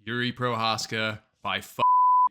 Jiri Prochazka by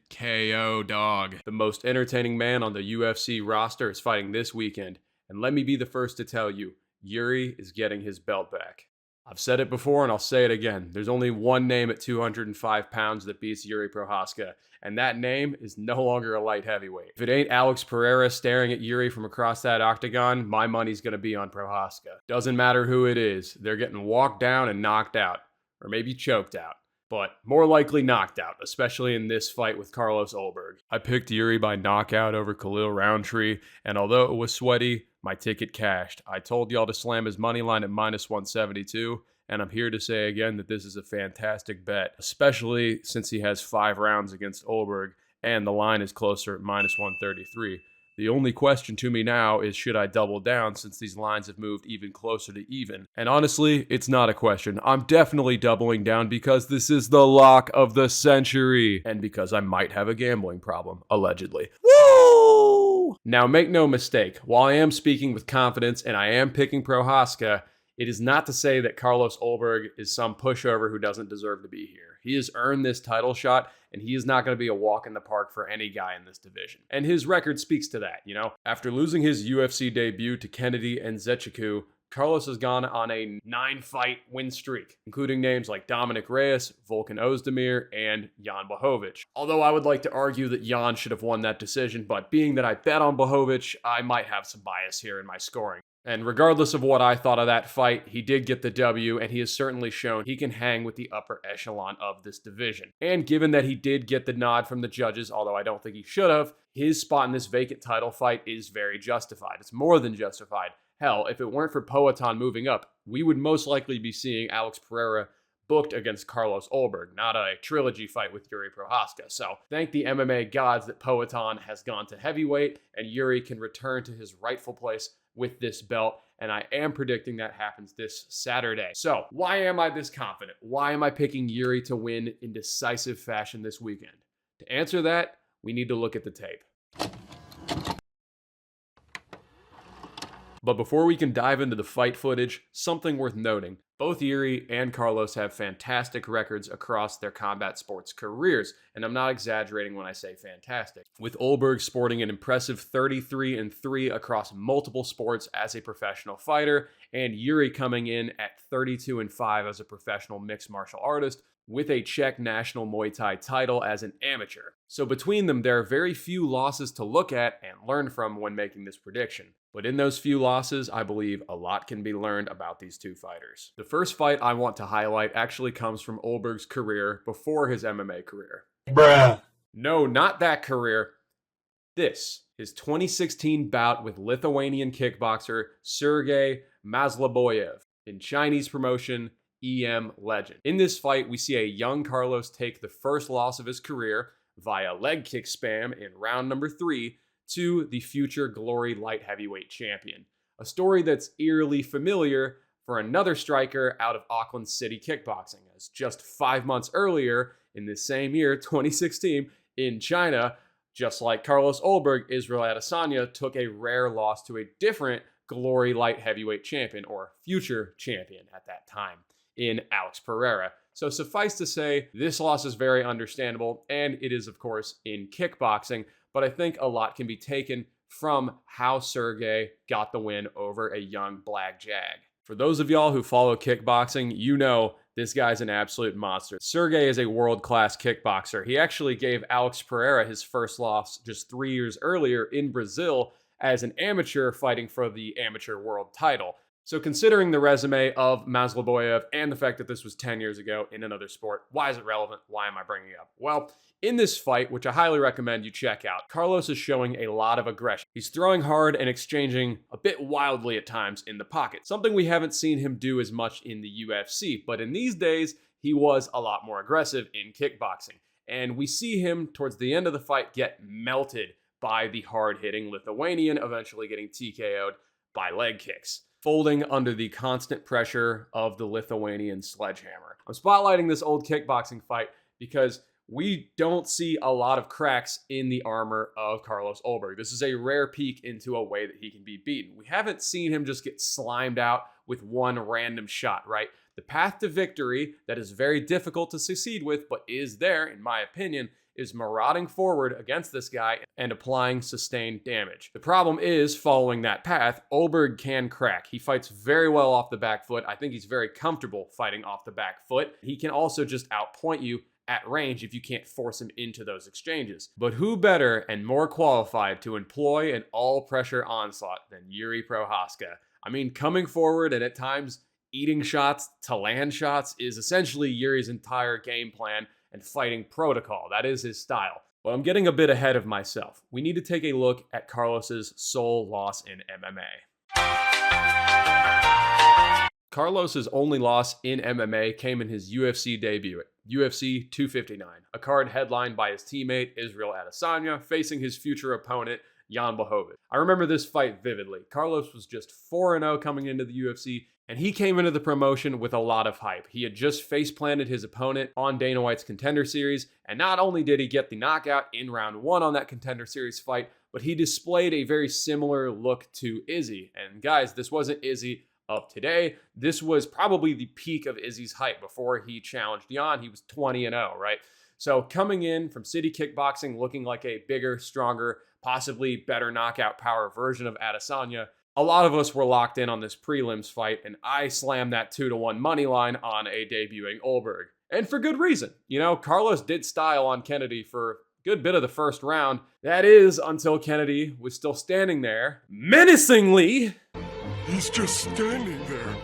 KO, dog. The most entertaining man on the UFC roster is fighting this weekend. And let me be the first to tell you, Jiri is getting his belt back. I've said it before and I'll say it again. There's only one name at 205 pounds that beats Jiri Prochazka, and that name is no longer a light heavyweight. If it ain't Alex Pereira staring at Jiri from across that octagon, my money's gonna be on Prochazka. Doesn't matter who it is, they're getting walked down and knocked out, or maybe choked out. But more likely knocked out, especially in this fight with Carlos Ulberg. I picked Jiri by knockout over Khalil Rountree, and although it was sweaty, my ticket cashed. I told y'all to slam his money line at -172, and I'm here to say again that this is a fantastic bet, especially since he has 5 rounds against Ulberg, and the line is closer at -133. The only question to me now is, should I double down since these lines have moved even closer to even? And honestly, it's not a question. I'm definitely doubling down because this is the lock of the century. And because I might have a gambling problem, allegedly. Woo! Now make no mistake, while I am speaking with confidence and I am picking Prochazka, it is not to say that Carlos Ulberg is some pushover who doesn't deserve to be here. He has earned this title shot, and he is not going to be a walk in the park for any guy in this division. And his record speaks to that, you know? After losing his UFC debut to Kennedy and Zechiku, Carlos has gone on a 9-fight win streak, including names like Dominick Reyes, Volkan Oezdemir, and Jan Blachowicz. Although I would like to argue that Jan should have won that decision, but being that I bet on Blachowicz, I might have some bias here in my scoring. And regardless of what I thought of that fight, he did get the W, and he has certainly shown he can hang with the upper echelon of this division. And given that he did get the nod from the judges, although I don't think he should have, his spot in this vacant title fight is very justified. It's more than justified. Hell, if it weren't for Poatan moving up, we would most likely be seeing Alex Pereira booked against Carlos Ulberg, not a trilogy fight with Jiri Prochazka. So thank the MMA gods that Poatan has gone to heavyweight, and Jiri can return to his rightful place with this belt, and I am predicting that happens this Saturday. So why am I this confident? Why am I picking Jiri to win in decisive fashion this weekend? To answer that, we need to look at the tape. But before we can dive into the fight footage, something worth noting. Both Jiri and Carlos have fantastic records across their combat sports careers, and I'm not exaggerating when I say fantastic. With Ulberg sporting an impressive 33-3 across multiple sports as a professional fighter, and Jiri coming in at 32-5 as a professional mixed martial artist, with a Czech national Muay Thai title as an amateur. So between them, there are very few losses to look at and learn from when making this prediction. But in those few losses, I believe a lot can be learned about these two fighters. The first fight I want to highlight actually comes from Ulberg's career before his MMA career. Bruh. No, not that career. This, his 2016 bout with Lithuanian kickboxer Sergey Maslaboyev in Chinese promotion EM Legend. In this fight, we see a young Carlos take the first loss of his career via leg kick spam in round number 3 to the future Glory Light Heavyweight Champion. A story that's eerily familiar for another striker out of Auckland City kickboxing, as just 5 months earlier in this same year, 2016, in China, just like Carlos Ulberg, Israel Adesanya took a rare loss to a different Glory Light Heavyweight Champion, or future champion at that time, in Alex Pereira. So suffice to say, this loss is very understandable, and it is, of course, in kickboxing, but I think a lot can be taken from how Sergey got the win over a young black jag. For those of y'all who follow kickboxing, you know this guy's an absolute monster. Sergey is a world-class kickboxer. He actually gave Alex Pereira his first loss just 3 years earlier in Brazil as an amateur fighting for the amateur world title. So considering the resume of Maslaboyev and the fact that this was 10 years ago in another sport, why is it relevant? Why am I bringing it up? Well, in this fight, which I highly recommend you check out, Carlos is showing a lot of aggression. He's throwing hard and exchanging a bit wildly at times in the pocket, something we haven't seen him do as much in the UFC, but in these days, he was a lot more aggressive in kickboxing. And we see him towards the end of the fight get melted by the hard-hitting Lithuanian, eventually getting TKO'd by leg kicks, folding under the constant pressure of the Lithuanian sledgehammer. I'm spotlighting this old kickboxing fight because we don't see a lot of cracks in the armor of Carlos Ulberg. This is a rare peek into a way that he can be beaten. We haven't seen him just get slimed out with one random shot, right? The path to victory that is very difficult to succeed with, but is there, in my opinion, is marauding forward against this guy and applying sustained damage. The problem is, following that path, Ulberg can crack. He fights very well off the back foot. I think he's very comfortable fighting off the back foot. He can also just outpoint you at range if you can't force him into those exchanges. But who better and more qualified to employ an all-pressure onslaught than Jiri Prochazka? I mean, coming forward and at times eating shots to land shots is essentially Yuri's entire game plan and fighting protocol. That is his style. But I'm getting a bit ahead of myself. We need to take a look at Carlos's sole loss in MMA. Carlos's only loss in MMA came in his UFC debut at UFC 259, a card headlined by his teammate Israel Adesanya facing his future opponent Jan Blachowicz. I remember this fight vividly. Carlos was just 4-0 coming into the UFC, and he came into the promotion with a lot of hype. He had just face-planted his opponent on Dana White's Contender Series, and not only did he get the knockout in round 1 on that Contender Series fight, but he displayed a very similar look to Izzy. And guys, this wasn't Izzy of today. This was probably the peak of Izzy's hype before he challenged Jan. He was 20-0, right? So coming in from City Kickboxing, looking like a bigger, stronger, possibly better knockout power version of Adesanya, a lot of us were locked in on this prelims fight, and I slammed that 2-1 money line on a debuting Ulberg. And for good reason. You know, Carlos did style on Kennedy for a good bit of the first round. That is until Kennedy was still standing there, menacingly. He's just standing there,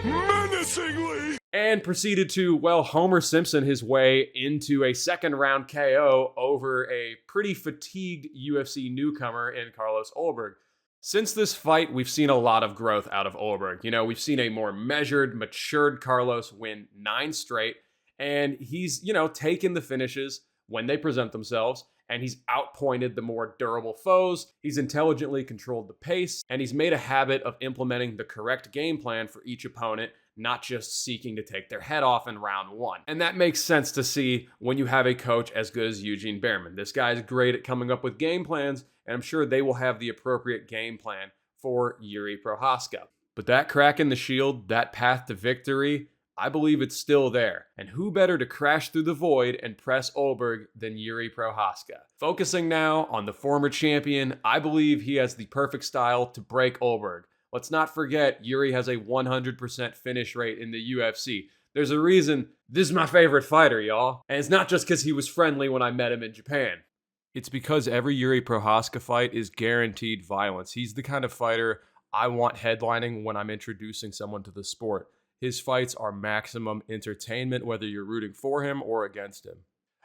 menacingly. And proceeded to, well, Homer Simpson his way into a second round KO over a pretty fatigued UFC newcomer in Carlos Ulberg. Since this fight, we've seen a lot of growth out of Ulberg. You know, we've seen a more measured, matured Carlos win 9 straight, and he's, you know, taken the finishes when they present themselves, and he's outpointed the more durable foes. He's intelligently controlled the pace, and he's made a habit of implementing the correct game plan for each opponent, not just seeking to take their head off in round 1. And that makes sense to see when you have a coach as good as Eugene Behrman. This guy's great at coming up with game plans, and I'm sure they will have the appropriate game plan for Jiri Prochazka. But that crack in the shield, that path to victory, I believe it's still there. And who better to crash through the void and press Ulberg than Jiri Prochazka? Focusing now on the former champion, I believe he has the perfect style to break Ulberg. Let's not forget, Jiri has a 100% finish rate in the UFC. There's a reason this is my favorite fighter, y'all. And it's not just because he was friendly when I met him in Japan. It's because every Jiri Prochazka fight is guaranteed violence. He's the kind of fighter I want headlining when I'm introducing someone to the sport. His fights are maximum entertainment, whether you're rooting for him or against him.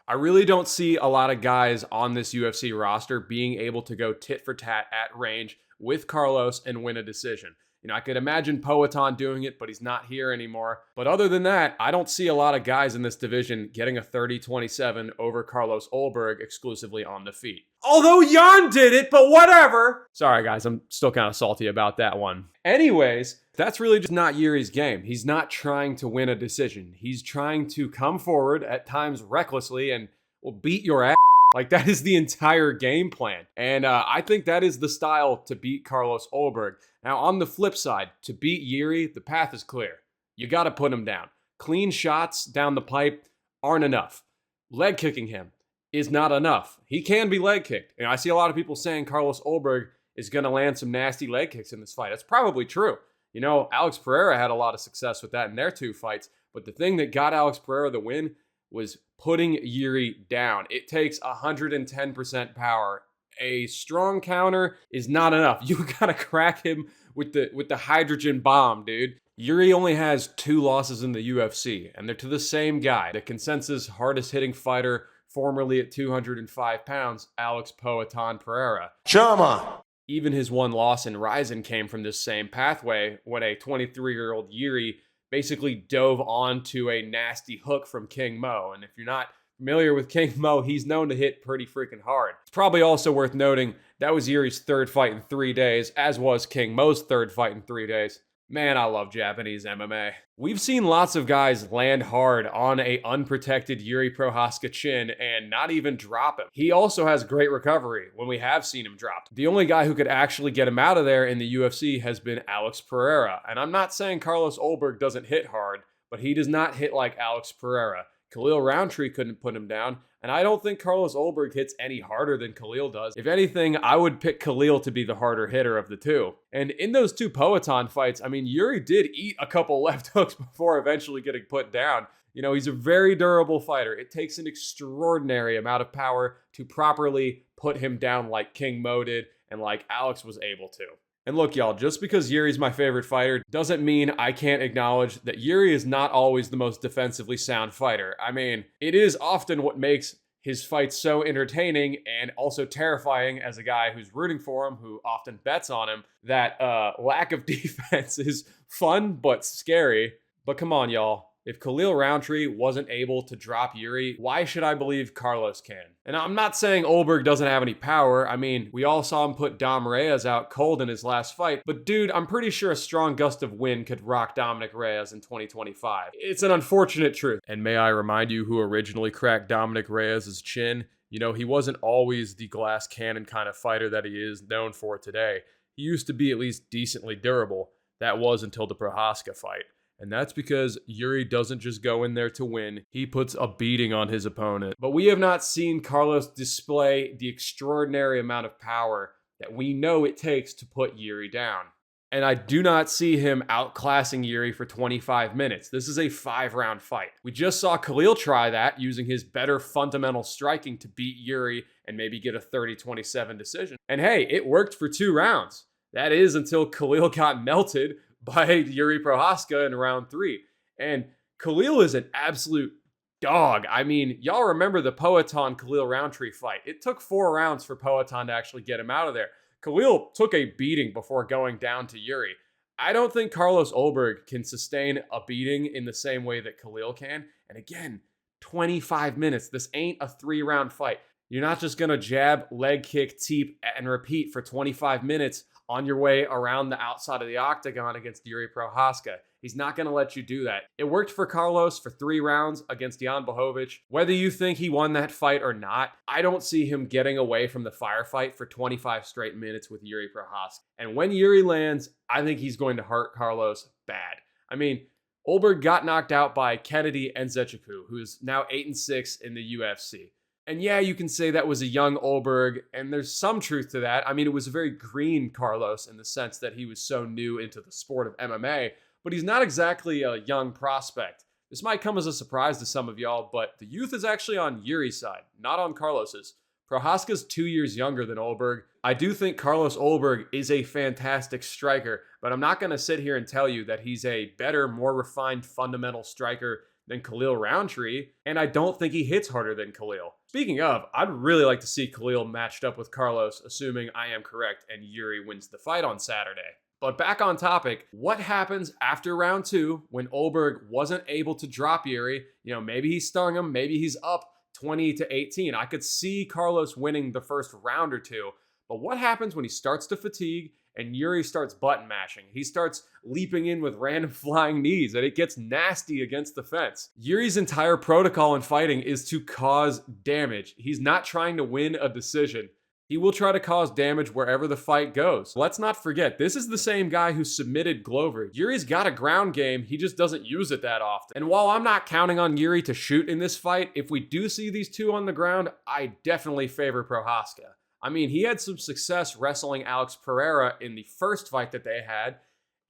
I really don't see a lot of guys on this UFC roster being able to go tit for tat at range with Carlos and win a decision. You know, I could imagine Poatan doing it, but he's not here anymore. But other than that, I don't see a lot of guys in this division getting a 30-27 over Carlos Ulberg exclusively on the feet. Although Jan did it, but whatever. Sorry, guys, I'm still kind of salty about that one. Anyways, that's really just not Jiri's game. He's not trying to win a decision. He's trying to come forward at times recklessly and will beat your ass. Like, that is the entire game plan. And I think that is the style to beat Carlos Ulberg. Now, on the flip side, to beat Jiri, the path is clear. You got to put him down. Clean shots down the pipe aren't enough. Leg kicking him is not enough. He can be leg kicked. And I see a lot of people saying Carlos Ulberg is going to land some nasty leg kicks in this fight. That's probably true. You know, Alex Pereira had a lot of success with that in their 2 fights. But the thing that got Alex Pereira the win was putting Jiri down. It takes 110% power. A strong counter is not enough. You gotta crack him with the hydrogen bomb, dude. Jiri only has 2 losses in the UFC, and they're to the same guy, the consensus hardest hitting fighter, formerly at 205 pounds, Alex Poatan Pereira. Chama! Even his 1 loss in Ryzen came from this same pathway when a 23-year-old Jiri basically dove onto a nasty hook from King Mo. And if you're not familiar with King Mo, he's known to hit pretty freaking hard. It's probably also worth noting that was Jiri's 3rd fight in 3 days, as was King Mo's 3rd fight in 3 days. Man, I love Japanese MMA. We've seen lots of guys land hard on a unprotected Jiri Prochazka chin and not even drop him. He also has great recovery when we have seen him dropped. The only guy who could actually get him out of there in the UFC has been Alex Pereira. And I'm not saying Carlos Ulberg doesn't hit hard, but he does not hit like Alex Pereira. Khalil Rountree couldn't put him down, and I don't think Carlos Ulberg hits any harder than Khalil does. If anything, I would pick Khalil to be the harder hitter of the two. And in those two Poatan fights, I mean, Jiri did eat a couple left hooks before eventually getting put down. You know, he's a very durable fighter. It takes an extraordinary amount of power to properly put him down like King Mo did and like Alex was able to. And look, y'all, just because Jiri's my favorite fighter doesn't mean I can't acknowledge that Jiri is not always the most defensively sound fighter. I mean, it is often what makes his fights so entertaining and also terrifying as a guy who's rooting for him, who often bets on him. That lack of defense is fun but scary. But come on, y'all. If Khalil Rountree wasn't able to drop Jiri, why should I believe Carlos can? And I'm not saying Ulberg doesn't have any power. I mean, we all saw him put Dom Reyes out cold in his last fight. But dude, I'm pretty sure a strong gust of wind could rock Dominick Reyes in 2025. It's an unfortunate truth. And may I remind you who originally cracked Dominick Reyes' chin? You know, he wasn't always the glass cannon kind of fighter that he is known for today. He used to be at least decently durable. That was until the Prochazka fight. And that's because Jiri doesn't just go in there to win. He puts a beating on his opponent. But we have not seen Carlos display the extraordinary amount of power that we know it takes to put Jiri down. And I do not see him outclassing Jiri for 25 minutes. This is a 5-round fight. We just saw Khalil try that using his better fundamental striking to beat Jiri and maybe get a 30-27 decision. And hey, it worked for 2 rounds. That is until Khalil got melted by Jiri Prochazka in round 3. And Khalil is an absolute dog. I mean, y'all remember the Poatan Khalil Rountree fight. It took 4 rounds for Poatan to actually get him out of there. Khalil took a beating before going down to Jiri. I don't think Carlos Ulberg can sustain a beating in the same way that Khalil can. And again, 25 minutes. This ain't a 3-round fight. You're not just going to jab, leg kick, teep, and repeat for 25 minutes on your way around the outside of the octagon against Jiri Prochazka. He's not going to let you do that. It worked for Carlos for 3 rounds against Jan Blachowicz. Whether you think he won that fight or not, I don't see him getting away from the firefight for 25 straight minutes with Jiri Prochazka. And when Jiri lands, I think he's going to hurt Carlos bad. I mean, Ulberg got knocked out by Kennedy Nzechukwu, who's now 8-6 in the UFC. And yeah, you can say that was a young Ulberg, and there's some truth to that. I mean, it was a very green Carlos in the sense that he was so new into the sport of MMA, but he's not exactly a young prospect. This might come as a surprise to some of y'all, but the youth is actually on Jiri's side, not on Carlos's. Prochazka's 2 years younger than Ulberg. I do think Carlos Ulberg is a fantastic striker, but I'm not going to sit here and tell you that he's a better, more refined fundamental striker than Khalil Rountree, and I don't think he hits harder than Khalil. Speaking of, I'd really like to see Khalil matched up with Carlos, assuming I am correct and Jiri wins the fight on Saturday. But back on topic, what happens after round 2 when Ulberg wasn't able to drop Jiri? You know, maybe he stung him, maybe he's up 20-18. I could see Carlos winning the first round or 2, but what happens when he starts to fatigue and Jiri starts button mashing? He starts leaping in with random flying knees, and it gets nasty against the fence. Jiri's entire protocol in fighting is to cause damage. He's not trying to win a decision. He will try to cause damage wherever the fight goes. Let's not forget, this is the same guy who submitted Glover. Jiri's got a ground game, he just doesn't use it that often. And while I'm not counting on Jiri to shoot in this fight, if we do see these two on the ground, I definitely favor Prochazka. I mean, he had some success wrestling Alex Pereira in the first fight that they had,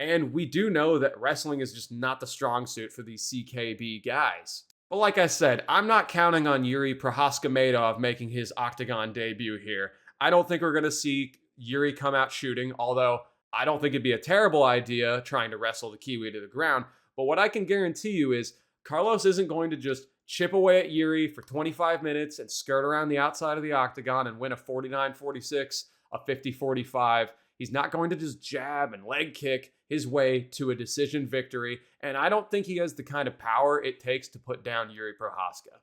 and we do know that wrestling is just not the strong suit for these CKB guys. But like I said, I'm not counting on Jiri Prochazka making his octagon debut here. I don't think we're going to see Jiri come out shooting, although I don't think it'd be a terrible idea trying to wrestle the Kiwi to the ground. But what I can guarantee you is Carlos isn't going to just chip away at Jiri for 25 minutes and skirt around the outside of the octagon and win a 49-46, a 50-45. He's not going to just jab and leg kick his way to a decision victory, and I don't think he has the kind of power it takes to put down Jiri Prochazka.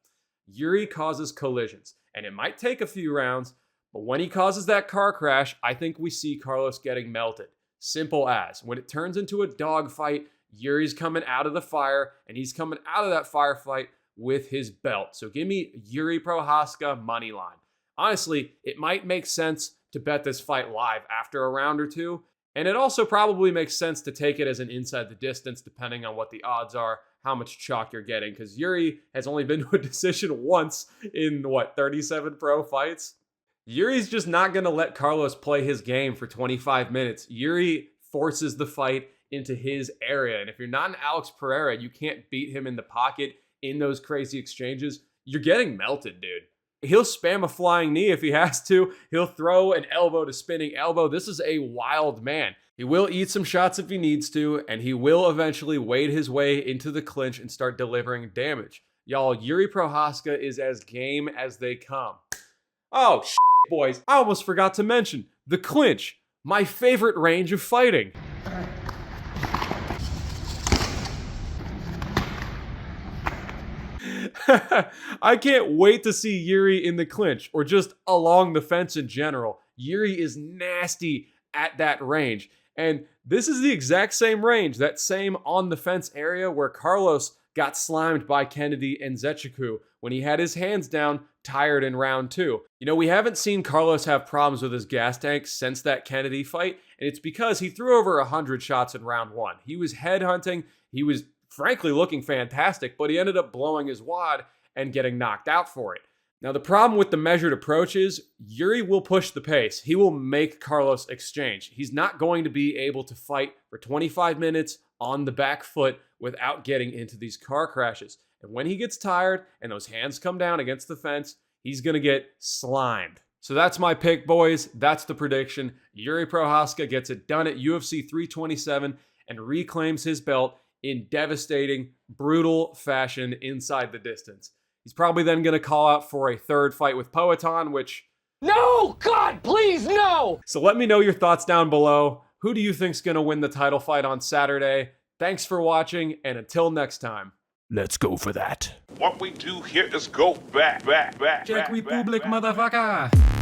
Jiri causes collisions, and it might take a few rounds, but when he causes that car crash, I think we see Carlos getting melted. Simple as. When it turns into a dogfight, Jiri's coming out of the fire, and he's coming out of that firefight with his belt. So give me Jiri Prochazka money line. Honestly, it might make sense to bet this fight live after a round or 2, and it also probably makes sense to take it as an inside the distance depending on what the odds are how much chalk you're getting, because Jiri has only been to a decision once in, 37 pro fights? Yuri's just not going to let Carlos play his game for 25 minutes. Jiri forces the fight into his area, and if you're not an Alex Pereira, you can't beat him in the pocket in those crazy exchanges. You're getting melted, dude. He'll spam a flying knee if he has to. He'll throw an elbow to spinning elbow. This is a wild man. He will eat some shots if he needs to, and he will eventually wade his way into the clinch and start delivering damage. Y'all, Jiri Prochazka is as game as they come. Oh, shit, boys. I almost forgot to mention the clinch, my favorite range of fighting. I can't wait to see Jiri in the clinch, or just along the fence in general. Jiri is nasty at that range. And this is the exact same range, that same on the fence area where Carlos got slimed by Kennedy and Zechiku when he had his hands down, tired in round 2. You know, we haven't seen Carlos have problems with his gas tank since that Kennedy fight, and it's because he threw over 100 shots in round 1. He was headhunting, he was frankly looking fantastic, but he ended up blowing his wad and getting knocked out for it. Now, the problem with the measured approach is Jiri will push the pace. He will make Carlos exchange. He's not going to be able to fight for 25 minutes on the back foot without getting into these car crashes. And when he gets tired and those hands come down against the fence, he's going to get slimed. So that's my pick, boys. That's the prediction. Jiri Prochazka gets it done at UFC 327 and reclaims his belt in devastating, brutal fashion inside the distance. He's probably then going to call out for a third fight with Poatan, which... No! God, please, no! So let me know your thoughts down below. Who do you think's going to win the title fight on Saturday? Thanks for watching, and until next time. Let's go for that. What we do here is go back. Czech Republic, motherfucker!